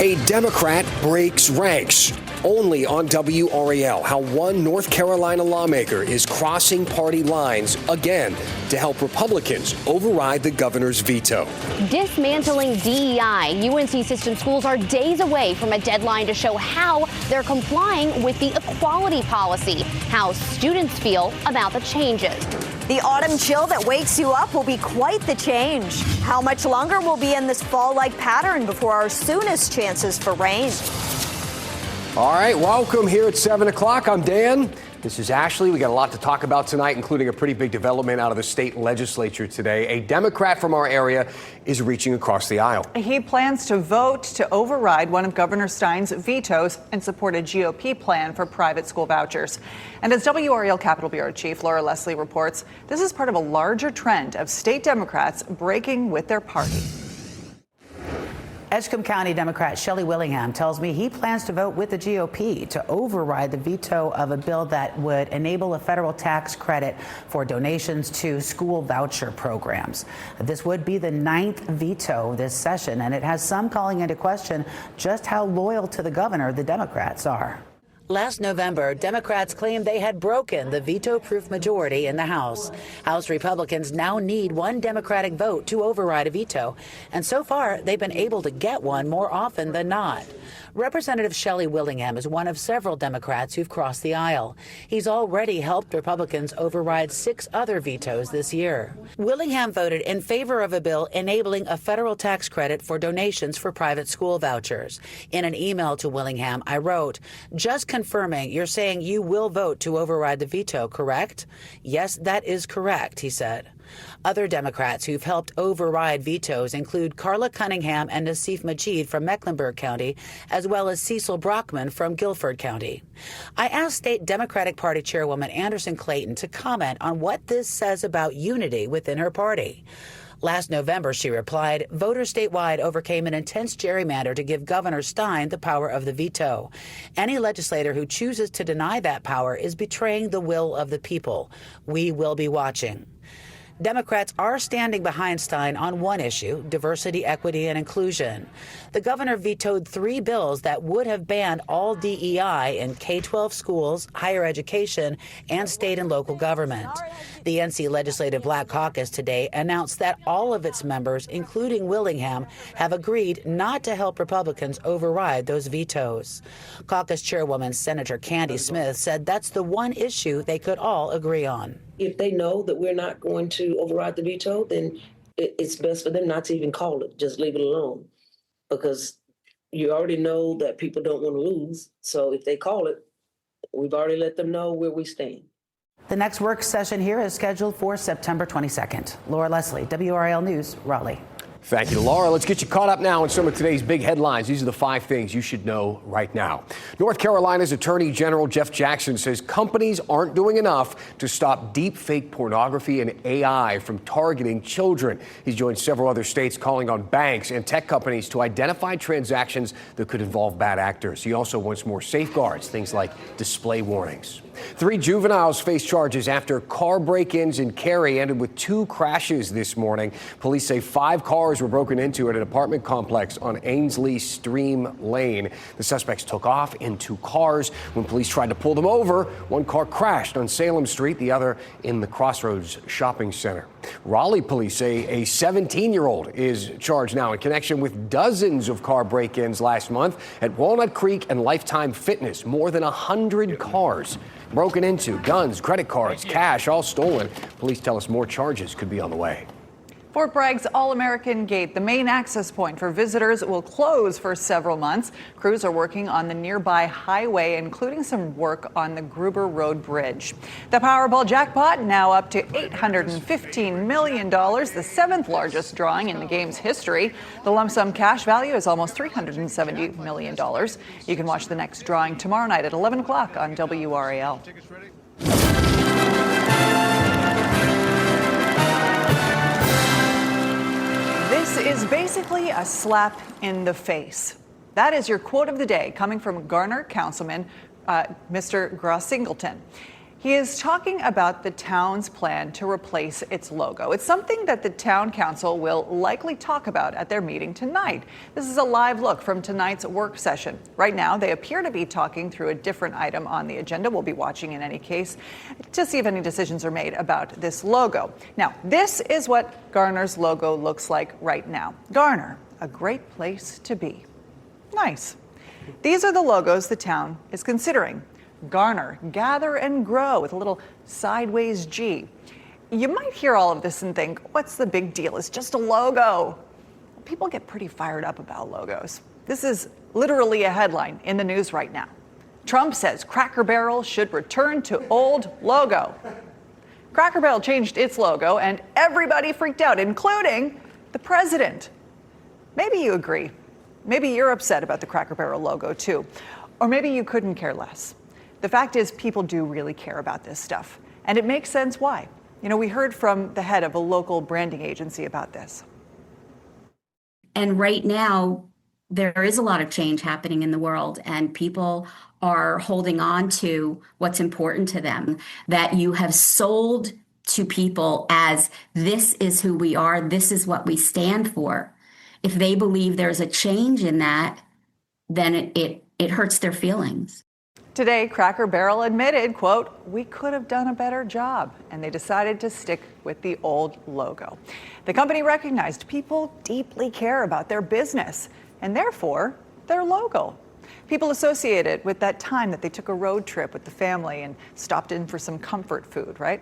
A Democrat breaks ranks. Only on WRAL, how one North Carolina lawmaker is crossing party lines again to help Republicans override the governor's veto. Dismantling DEI. UNC system schools are days away from a deadline to show how they're complying with the equality policy, how students feel about the changes. The autumn chill that wakes you up will be quite the change. How much longer we'll be in this fall-like pattern before our soonest chances for rain? All right, welcome here at 7 o'clock. I'm Dan. This is Ashley. We got a lot to talk about tonight, including a pretty big development out of the state legislature today. A Democrat from our area is reaching across the aisle. He plans to vote to override one of Governor Stein's vetoes and support a GOP plan for private school vouchers. And as WRAL Capitol Bureau Chief Laura Leslie reports, this is part of a larger trend of state Democrats breaking with their party. Edgecombe County Democrat Shelley Willingham tells me he plans to vote with the GOP to override the veto of a bill that would enable a federal tax credit for donations to school voucher programs. This would be the 9th veto this session, and it has some calling into question just how loyal to the governor the Democrats are. Last November, Democrats claimed they had broken the veto-proof majority in the House. House Republicans now need one Democratic vote to override a veto, and so far they've been able to get one more often than not. Representative Shelley Willingham is one of several Democrats who've crossed the aisle. He's already helped Republicans override 6 other vetoes this year. Willingham voted in favor of a bill enabling a federal tax credit for donations for private school vouchers. In an email to Willingham, I wrote, "Just confirming, you're saying you will vote to override the veto, correct?" "Yes, that is correct," he said. Other Democrats who've helped override vetoes include Carla Cunningham and Nassif Majid from Mecklenburg County, as well as Cecil Brockman from Guilford County. I asked State Democratic Party Chairwoman Anderson Clayton to comment on what this says about unity within her party. Last November, she replied, voters statewide overcame an intense gerrymander to give Governor Stein the power of the veto. Any legislator who chooses to deny that power is betraying the will of the people. We will be watching. Democrats are standing behind Stein on one issue, diversity, equity, and inclusion. The governor vetoed 3 bills that would have banned all DEI in K-12 schools, higher education, and state and local government. The NC Legislative Black Caucus today announced that all of its members, including Willingham, have agreed not to help Republicans override those vetoes. Caucus Chairwoman Senator Candy Smith said that's the one issue they could all agree on. If they know that we're not going to override the veto, then it's best for them not to even call it. Just leave it alone. Because you already know that people don't want to lose. So if they call it, we've already let them know where we stand. The next work session here is scheduled for September 22nd. Laura Leslie, WRAL News, Raleigh. Thank you, Laura. Let's get you caught up now on some of today's big headlines. These are the 5 things you should know right now. North Carolina's Attorney General Jeff Jackson says companies aren't doing enough to stop deep fake pornography and AI from targeting children. He's joined several other states calling on banks and tech companies to identify transactions that could involve bad actors. He also wants more safeguards, things like display warnings. 3 juveniles face charges after car break-ins in Cary ended with 2 crashes this morning. Police say 5 cars were broken into at an apartment complex on Ainsley Stream Lane. The suspects took off in 2 cars. When police tried to pull them over, one car crashed on Salem Street, the other in the Crossroads Shopping Center. Raleigh police say a 17-year-old is charged now in connection with dozens of car break-ins last month at Walnut Creek and Lifetime Fitness. More than 100 cars broken into, guns, credit cards, cash, all stolen. Police tell us more charges could be on the way. Fort Bragg's All-American Gate, the main access point for visitors, will close for several months. Crews are working on the nearby highway, including some work on the Gruber Road Bridge. The Powerball jackpot now up to $815 million, the 7th largest drawing in the game's history. The lump sum cash value is almost $370 million. You can watch the next drawing tomorrow night at 11 o'clock on WRAL. This is basically a slap in the face. That is your quote of the day, coming from Garner Councilman Mr. Gross Singleton. He is talking about the town's plan to replace its logo. It's something that the town council will likely talk about at their meeting tonight. This is a live look from tonight's work session. Right now, they appear to be talking through a different item on the agenda. We'll be watching in any case to see if any decisions are made about this logo. Now, this is what Garner's logo looks like right now. Garner, a great place to be. Nice. These are the logos the town is considering. Garner, gather and grow with a little sideways G. You might hear all of this and think, what's the big deal? It's just a logo. People get pretty fired up about logos. This is literally a headline in the news right now. Trump says Cracker Barrel should return to old logo. Cracker Barrel changed its logo and everybody freaked out, including the president. Maybe you agree. Maybe you're upset about the Cracker Barrel logo too. Or maybe you couldn't care less. The fact is, people do really care about this stuff, and it makes sense why. You know, we heard from the head of a local branding agency about this. And right now, there is a lot of change happening in the world, and people are holding on to what's important to them, that you have sold to people as this is who we are, this is what we stand for. If they believe there's a change in that, then it hurts their feelings. Today, Cracker Barrel admitted, quote, we could have done a better job, and they decided to stick with the old logo. The company recognized people deeply care about their business and therefore their logo. People associate it with that time that they took a road trip with the family and stopped in for some comfort food, right?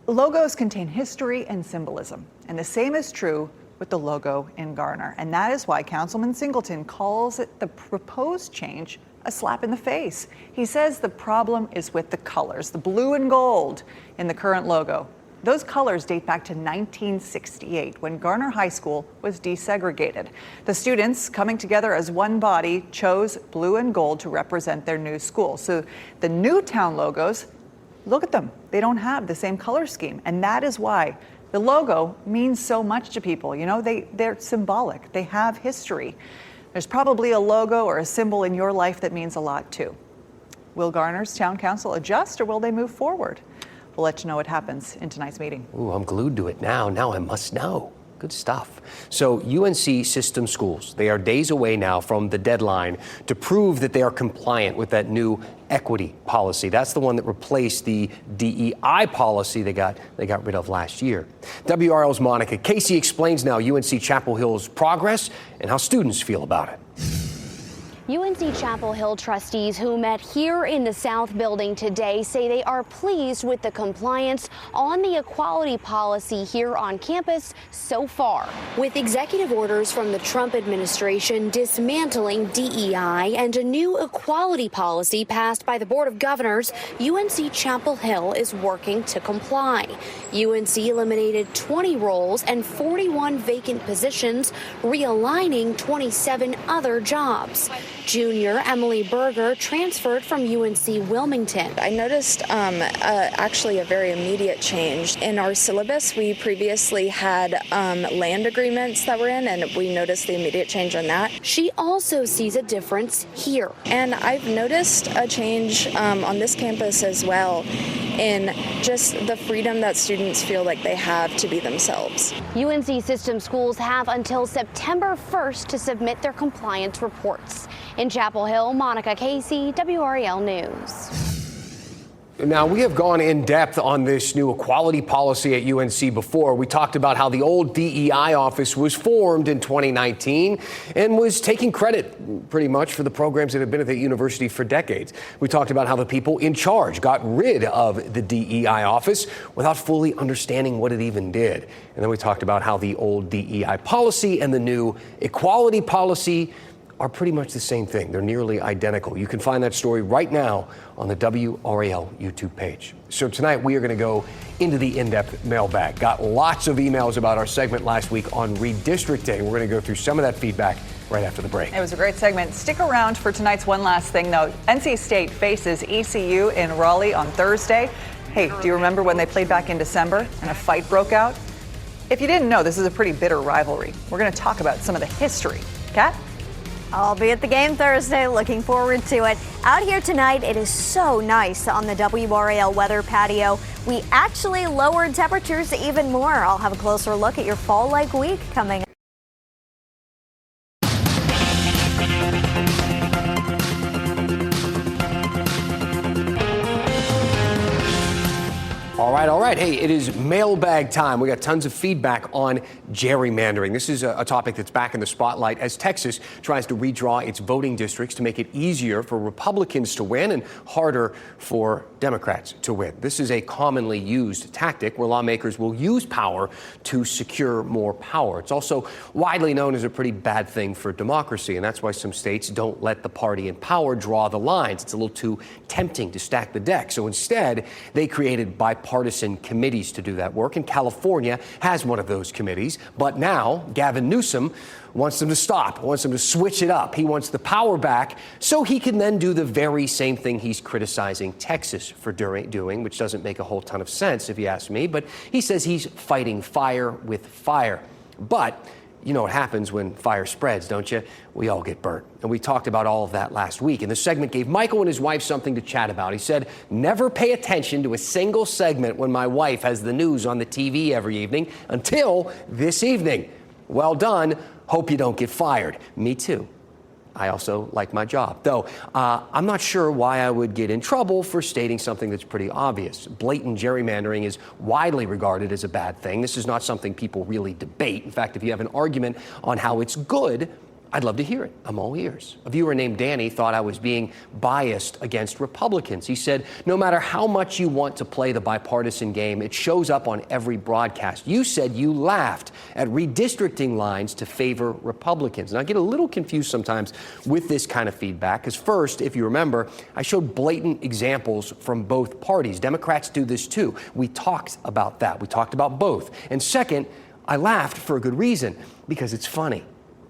Logos contain history and symbolism, and the same is true with the logo in Garner. And that is why Councilman Singleton calls it the proposed change a slap in the face. He says the problem is with the colors, the blue and gold in the current logo. Those colors date back to 1968 when Garner High School was desegregated. The students, coming together as one body, chose blue and gold to represent their new school. So the new town logos, look at them. They don't have the same color scheme. And that is why the logo means so much to people. You know, they're symbolic. They have history. There's probably a logo or a symbol in your life that means a lot too. Will Garner's town council adjust or will they move forward? We'll let you know what happens in tonight's meeting. Ooh, I'm glued to it now. Now I must know. Good stuff. So UNC system schools, they are days away now from the deadline to prove that they are compliant with that new equity policy. That's the one that replaced the DEI policy they got rid of last year. WRAL's Monica Casey explains now UNC Chapel Hill's progress and how students feel about it. UNC Chapel Hill trustees who met here in the South Building today say they are pleased with the compliance on the equality policy here on campus so far. With executive orders from the Trump administration dismantling DEI and a new equality policy passed by the Board of Governors, UNC Chapel Hill is working to comply. UNC eliminated 20 roles and 41 vacant positions, realigning 27 other jobs. Junior Emily Berger transferred from UNC Wilmington. I noticed actually a very immediate change. In our syllabus, we previously had land agreements that were in, and we noticed the immediate change on that. She also sees a difference here. And I've noticed a change on this campus as well in just the freedom that students feel like they have to be themselves. UNC system schools have until September 1st to submit their compliance reports. In Chapel Hill, Monica Casey, WRAL News. Now, we have gone in depth on this new equality policy at UNC before. We talked about how the old DEI office was formed in 2019 and was taking credit pretty much for the programs that have been at the university for decades. We talked about how the people in charge got rid of the DEI office without fully understanding what it even did. And then we talked about how the old DEI policy and the new equality policy are pretty much the same thing. They're nearly identical. You can find that story right now on the WRAL YouTube page. So tonight we are going to go into the in-depth mailbag. Got lots of emails about our segment last week on redistricting. We're going to go through some of that feedback right after the break. It was a great segment. Stick around for tonight's one last thing, though. NC State faces ECU in Raleigh on Thursday. Hey, do you remember when they played back in December and a fight broke out? If you didn't know, this is a pretty bitter rivalry. We're going to talk about some of the history. Kat? I'll be at the game Thursday. Looking forward to it. Out here tonight, it is so nice on the WRAL weather patio. We actually lowered temperatures even more. I'll have a closer look at your fall-like week coming up. All right. Hey, it is mailbag time. We got tons of feedback on gerrymandering. This is a topic that's back in the spotlight as Texas tries to redraw its voting districts to make it easier for Republicans to win and harder for Democrats to win. This is a commonly used tactic where lawmakers will use power to secure more power. It's also widely known as a pretty bad thing for democracy, and that's why some states don't let the party in power draw the lines. It's a little too tempting to stack the deck. So instead, they created bipartisan committees to do that work, and California has one of those committees. But now Gavin Newsom wants them to stop, wants them to switch it up. He wants the power back so he can then do the very same thing he's criticizing Texas for doing, which doesn't make a whole ton of sense if you ask me. But he says he's fighting fire with fire. But you know what happens when fire spreads, don't you? We all get burnt. And we talked about all of that last week. And the segment gave Michael and his wife something to chat about. He said, never pay attention to a single segment when my wife has the news on the TV every evening until this evening. Well done. Hope you don't get fired. Me too. I also like my job, though I'm not sure why I would get in trouble for stating something that's pretty obvious. Blatant gerrymandering is widely regarded as a bad thing. This is not something people really debate. In fact, if you have an argument on how it's good, I'd love to hear it. I'm all ears. A viewer named Danny thought I was being biased against Republicans. He said, no matter how much you want to play the bipartisan game, it shows up on every broadcast. You said you laughed at redistricting lines to favor Republicans. And I get a little confused sometimes with this kind of feedback, because first, if you remember, I showed blatant examples from both parties. Democrats do this too. We talked about that. We talked about both. And second, I laughed for a good reason, because it's funny.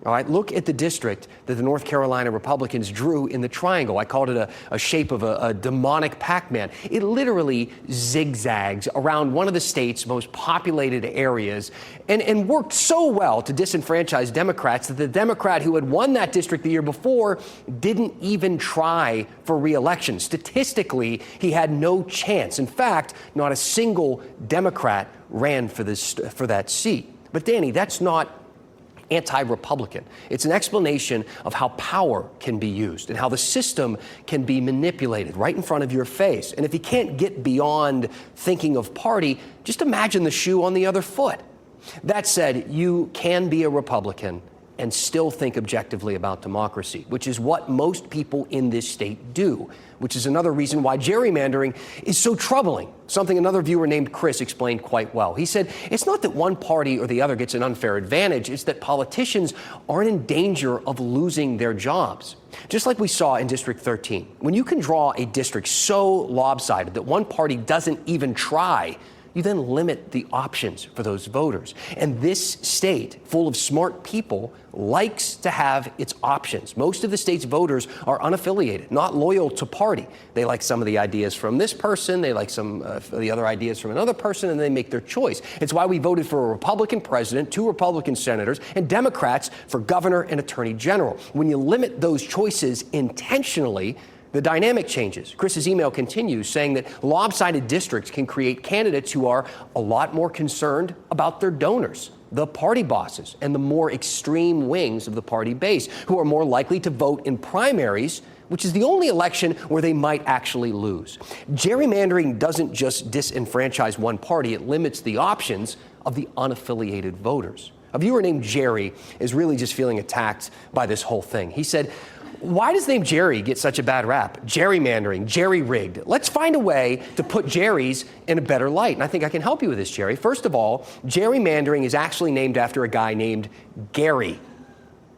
All right, look at the district that the North Carolina Republicans drew in the triangle. I called it a shape of a demonic Pac-Man. It literally zigzags around one of the state's most populated areas and worked so well to disenfranchise Democrats that the Democrat who had won that district the year before didn't even try for re-election. Statistically, he had no chance. In fact, not a single Democrat ran for that seat. But Danny, that's not anti-Republican. It's an explanation of how power can be used and how the system can be manipulated right in front of your face. And if you can't get beyond thinking of party, just imagine the shoe on the other foot. That said, you can be a Republican and still think objectively about democracy, which is what most people in this state do, which is another reason why gerrymandering is so troubling. Something another viewer named Chris explained quite well. He said, it's not that one party or the other gets an unfair advantage, it's that politicians aren't in danger of losing their jobs. Just like we saw in District 13, when you can draw a district so lopsided that one party doesn't even try, you then limit the options for those voters. And this state, full of smart people, likes to have its options. Most of the state's voters are unaffiliated, not loyal to party. They like some of the ideas from this person, they like some of the other ideas from another person, and they make their choice. It's why we voted for a Republican president, 2 Republican senators, and Democrats for governor and attorney general. When you limit those choices intentionally, the dynamic changes. Chris's email continues saying that lopsided districts can create candidates who are a lot more concerned about their donors, the party bosses, and the more extreme wings of the party base, who are more likely to vote in primaries, which is the only election where they might actually lose. Gerrymandering doesn't just disenfranchise one party, it limits the options of the unaffiliated voters. A viewer named Jerry is really just feeling attacked by this whole thing. He said, why does the name Jerry get such a bad rap? Gerrymandering, jerry-rigged. Let's find a way to put Jerry's in a better light. And I think I can help you with this, Jerry. First of all, gerrymandering is actually named after a guy named Gary.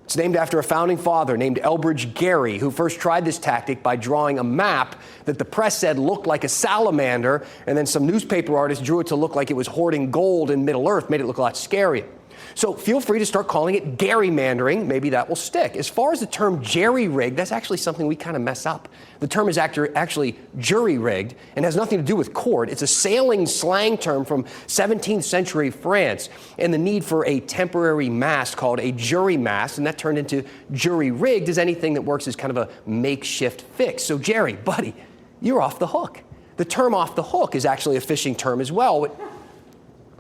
It's named after a founding father named Elbridge Gerry, who first tried this tactic by drawing a map that the press said looked like a salamander, and then some newspaper artist drew it to look like it was hoarding gold in Middle Earth, made it look a lot scarier. So feel free to start calling it gerrymandering. Maybe that will stick. As far as the term jerry-rigged, that's actually something we kind of mess up. The term is actually jury-rigged and has nothing to do with court. It's a sailing slang term from 17th century France and the need for a temporary mast called a jury mast, and that turned into jury-rigged as anything that works as kind of a makeshift fix. So Jerry, buddy, you're off the hook. The term off the hook is actually a fishing term as well.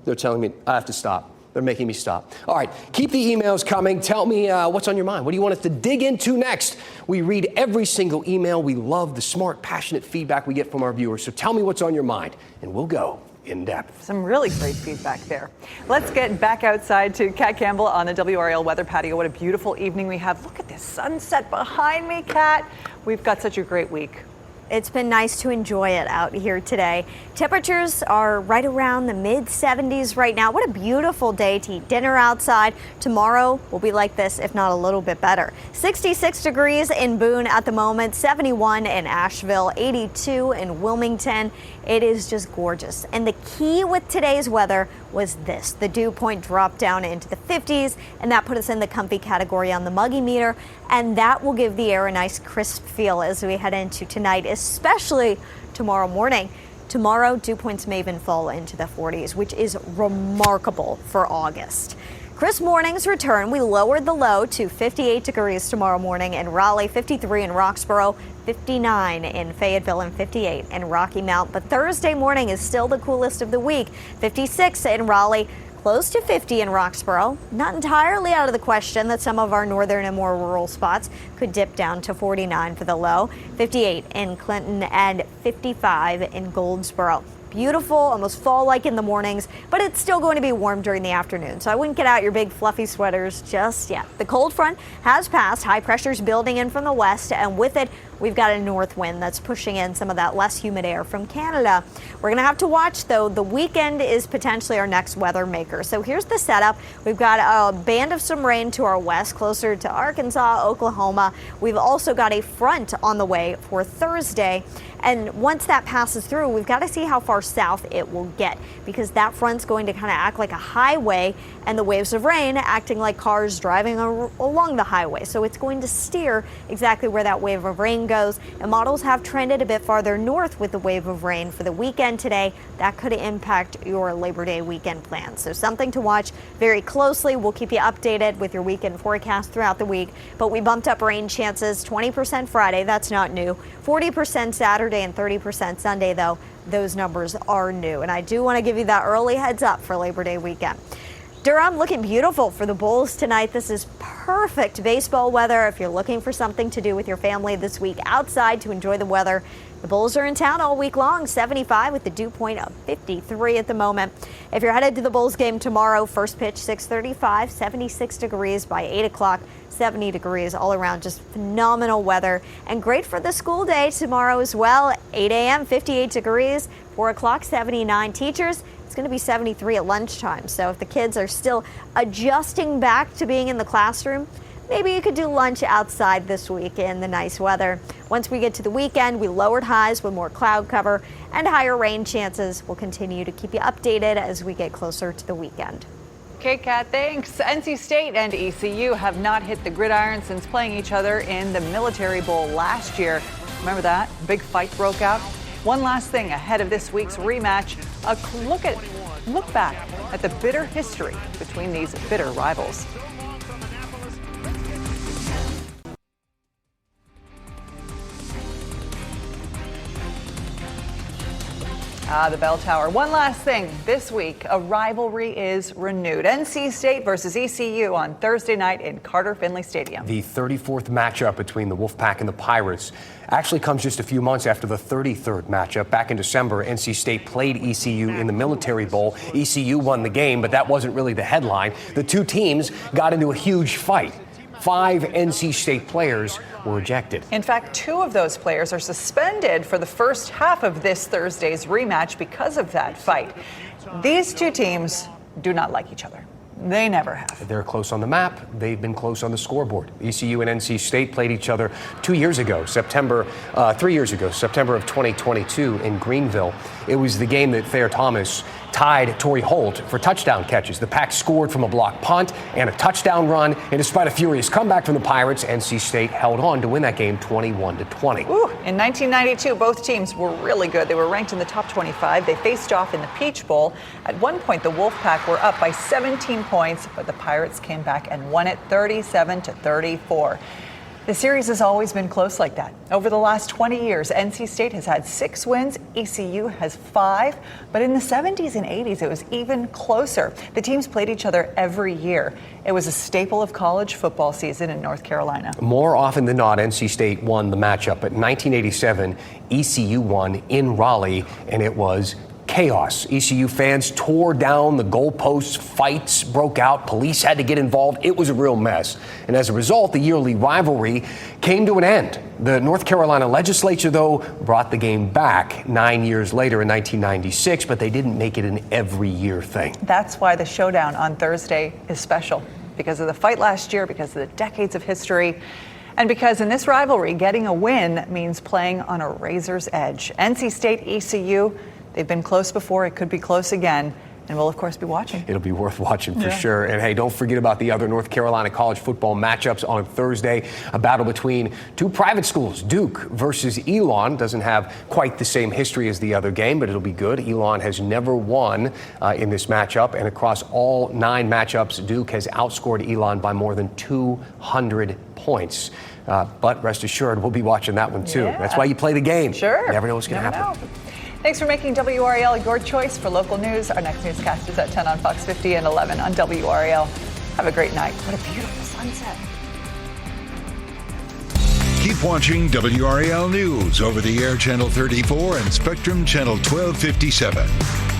They're telling me I have to stop. They're making me stop. All right, keep the emails coming. Tell me what's on your mind. What do you want us to dig into next? We read every single email. We love the smart, passionate feedback we get from our viewers. So tell me what's on your mind, and we'll go in depth. Some really great feedback there. Let's get back outside to Kat Campbell on the WRAL weather patio. What a beautiful evening we have. Look at this sunset behind me, Kat. We've got such a great week. It's been nice to enjoy it out here today. Temperatures are right around the mid-70s right now. What a beautiful day to eat dinner outside. Tomorrow will be like this, if not a little bit better. 66 degrees in Boone at the moment, 71 in Asheville, 82 in Wilmington. It is just gorgeous. And the key with today's weather was this. The dew point dropped down into the 50s, and that put us in the comfy category on the muggy meter. And that will give the air a nice crisp feel as we head into tonight, especially tomorrow morning. Tomorrow, dew points may even fall into the 40s, which is remarkable for August. Crisp mornings return. We lowered the low to 58 degrees tomorrow morning in Raleigh, 53 in Roxborough, 59 in Fayetteville, and 58 in Rocky Mount. But Thursday morning is still the coolest of the week, 56 in Raleigh, close to 50 in Roxborough. Not entirely out of the question that some of our northern and more rural spots could dip down to 49 for the low, 58 in Clinton, and 55 in Goldsboro. Beautiful, almost fall-like in the mornings, but it's still going to be warm during the afternoon, so I wouldn't get out your big fluffy sweaters just yet. The cold front has passed. High pressure's building in from the west, and with it, we've got a north wind that's pushing in some of that less humid air from Canada. We're going to have to watch, though. The weekend is potentially our next weather maker. So here's the setup. We've got a band of some rain to our west, closer to Arkansas, Oklahoma. We've also got a front on the way for Thursday. And once that passes through, we've got to see how far south it will get, because that front's going to kind of act like a highway and the waves of rain acting like cars driving along the highway. So it's going to steer exactly where that wave of rain goes. And models have trended a bit farther north with the wave of rain for the weekend today. That could impact your Labor Day weekend plans. So something to watch very closely. We'll keep you updated with your weekend forecast throughout the week. But we bumped up rain chances, 20% Friday. That's not new. 40% Saturday and 30% Sunday, though. Those numbers are new. And I do want to give you that early heads up for Labor Day weekend. Durham looking beautiful for the Bulls tonight. This is perfect baseball weather if you're looking for something to do with your family this week outside to enjoy the weather. The Bulls are in town all week long, 75 with the dew point of 53 at the moment. If you're headed to the Bulls game tomorrow, first pitch 6:35, 76 degrees by 8 o'clock, 70 degrees all around. Just phenomenal weather and great for the school day tomorrow as well. 8 a.m., 58 degrees, 4 o'clock, 79. Teachers, it's going to be 73 at lunchtime. So if the kids are still adjusting back to being in the classroom, maybe you could do lunch outside this week in the nice weather. Once we get to the weekend, we lowered highs with more cloud cover and higher rain chances. We'll continue to keep you updated as we get closer to the weekend. Okay, Kat, thanks. NC State and ECU have not hit the gridiron since playing each other in the Military Bowl last year. Remember that? Big fight broke out. One last thing ahead of this week's rematch, a look back at the bitter history between these bitter rivals. The bell tower. One last thing. This week, a rivalry is renewed. NC State versus ECU on Thursday night in Carter Finley Stadium. The 34th matchup between the Wolfpack and the Pirates actually comes just a few months after the 33rd matchup. Back in December, NC State played ECU in the Military Bowl. ECU won the game, but that wasn't really the headline. The two teams got into a huge fight. 5 NC State players were ejected. In fact, 2 of those players are suspended for the first half of this Thursday's rematch because of that fight. These two teams do not like each other. They never have. They're close on the map. They've been close on the scoreboard. ECU and NC State played each other 2 years ago, 3 years ago, September of 2022 in Greenville. It was the game that Thayer Thomas tied Torrey Holt for touchdown catches. The Pack scored from a block punt and a touchdown run, and despite a furious comeback from the Pirates, NC State held on to win that game 21-20. Ooh, in 1992, both teams were really good. They were ranked in the top 25. They faced off in the Peach Bowl. At one point, the Wolfpack were up by 17 points, but the Pirates came back and won it 37-34. The series has always been close like that. Over the last 20 years, NC State has had 6 wins, ECU has 5, but in the 70s and 80s, it was even closer. The teams played each other every year. It was a staple of college football season in North Carolina. More often than not, NC State won the matchup. But in 1987, ECU won in Raleigh, and it was chaos. ECU fans tore down the goalposts, fights broke out, police had to get involved. It was a real mess. And as a result, the yearly rivalry came to an end. The North Carolina legislature, though, brought the game back 9 years later in 1996, but they didn't make it an every year thing. That's why the showdown on Thursday is special, because of the fight last year, because of the decades of history, and because in this rivalry, getting a win means playing on a razor's edge. NC State, ECU, they've been close before. It could be close again. And we'll, of course, be watching. It'll be worth watching for sure. And hey, don't forget about the other North Carolina college football matchups on Thursday. A battle between 2 private schools. Duke versus Elon. Doesn't have quite the same history as the other game, but it'll be good. Elon has never won in this matchup. And across all 9 matchups, Duke has outscored Elon by more than 200 points. But rest assured, we'll be watching that one too. Yeah. That's why you play the game. Sure. You never know what's going to happen. Thanks for making WRAL your choice for local news. Our next newscast is at 10 on Fox 50 and 11 on WRAL. Have a great night. What a beautiful sunset. Keep watching WRAL News over the air channel 34 and Spectrum channel 1257.